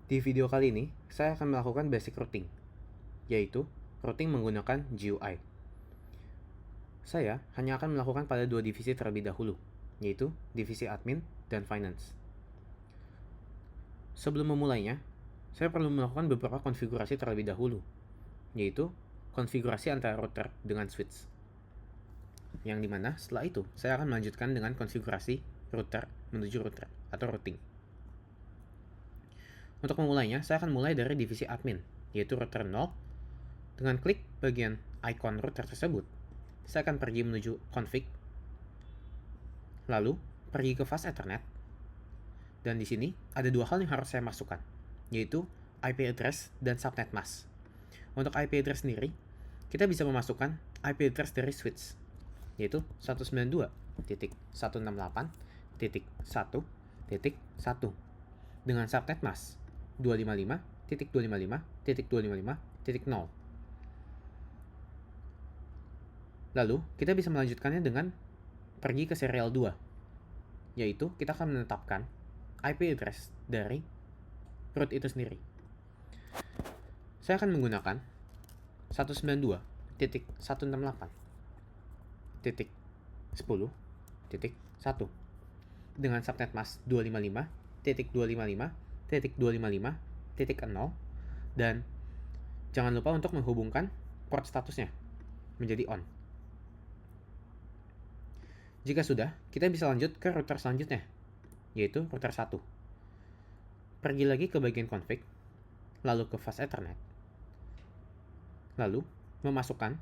Di video kali ini, saya akan melakukan basic routing, yaitu routing menggunakan GUI. Saya hanya akan melakukan pada dua divisi terlebih dahulu, yaitu divisi admin dan finance. Sebelum memulainya, saya perlu melakukan beberapa konfigurasi terlebih dahulu, yaitu konfigurasi antara router dengan switch. Yang dimana setelah itu, saya akan melanjutkan dengan konfigurasi router menuju router atau routing. Untuk memulainya, saya akan mulai dari divisi admin, yaitu router 0. Dengan klik bagian icon router tersebut, saya akan pergi menuju config, lalu pergi ke fast ethernet, dan di sini ada dua hal yang harus saya masukkan, yaitu IP address dan subnet mask. Untuk IP address sendiri, kita bisa memasukkan IP address dari switch, yaitu 192.168.1.1 dengan subnet mask 255.255.255.0. Lalu, kita bisa melanjutkannya dengan pergi ke serial 2, yaitu kita akan menetapkan IP address dari root itu sendiri. Saya akan menggunakan 192.168.10.1 dengan subnet mask 255.255.255.0, dan jangan lupa untuk menghubungkan port statusnya menjadi on. Jika sudah, kita bisa lanjut ke router selanjutnya, yaitu router 1. Pergi lagi ke bagian config, lalu ke fast ethernet, lalu memasukkan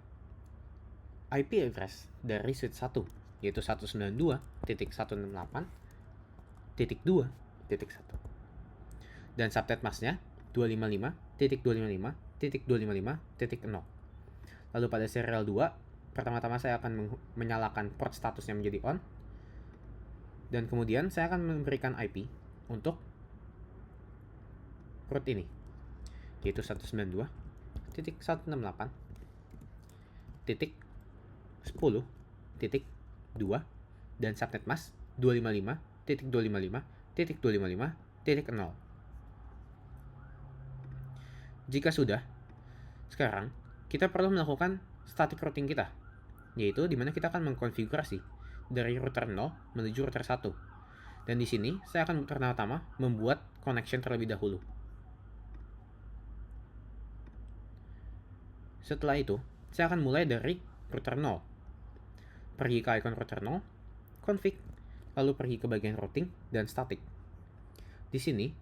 IP address dari switch 1, yaitu 192.168.2.1, dan subnet masknya 255.255.255.0. Lalu pada serial 2, pertama-tama saya akan menyalakan port statusnya menjadi on, dan kemudian saya akan memberikan IP untuk root ini, yaitu 192.168.10.2 dan subnet mask 255.255.255.0. Jika sudah, sekarang kita perlu melakukan static routing kita, yaitu dimana kita akan mengkonfigurasi dari router 0 menuju router 1. Dan di sini saya akan pertama-tama membuat connection terlebih dahulu. Setelah itu, saya akan mulai dari router 0. Pergi ke icon router 0, config, lalu pergi ke bagian routing dan static. Di sini,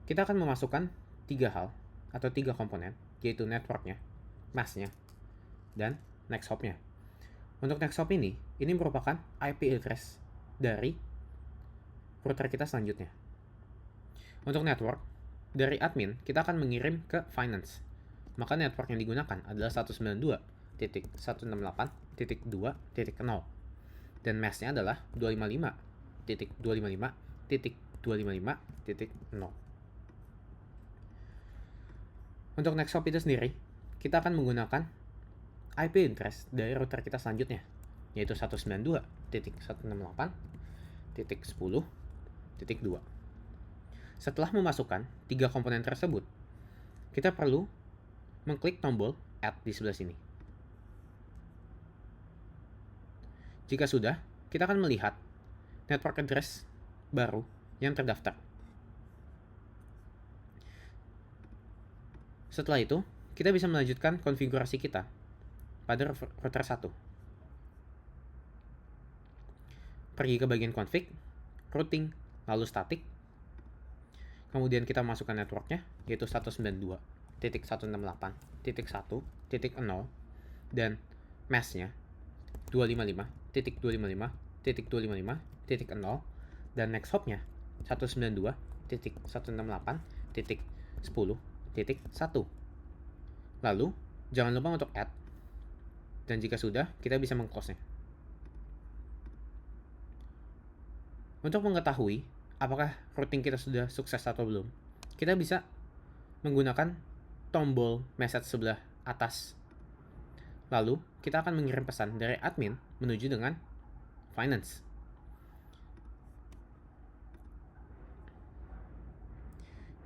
kita akan memasukkan 3 hal atau 3 komponen, yaitu networknya, masknya, dan next hopnya. Untuk next hop ini merupakan IP address dari router kita selanjutnya. Untuk network, dari admin kita akan mengirim ke finance. Maka network yang digunakan adalah 192.168.2.0 dan masknya adalah 255.255.255.0. Untuk next hop itu sendiri, kita akan menggunakan IP address dari router kita selanjutnya, yaitu 192.168.10.2. Setelah memasukkan 3 komponen tersebut, kita perlu mengklik tombol add di sebelah sini. Jika sudah, kita akan melihat network address baru yang terdaftar. Setelah itu, kita bisa melanjutkan konfigurasi kita pada router 1. Pergi ke bagian config, routing, lalu static. Kemudian kita masukkan networknya, yaitu 192.168.1.0 dan masknya 255.255.255.0 dan next hopnya 192.168.10.1. Lalu, jangan lupa untuk add, dan jika sudah, kita bisa meng-close-nya. Untuk mengetahui apakah routing kita sudah sukses atau belum, kita bisa menggunakan tombol message sebelah atas. Lalu, kita akan mengirim pesan dari admin menuju dengan finance.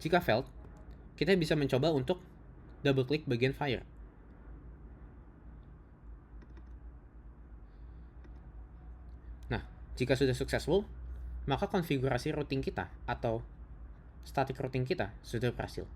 Jika failed, kita bisa mencoba untuk double klik bagian fire. Nah, jika sudah successful, maka konfigurasi routing kita atau static routing kita sudah berhasil.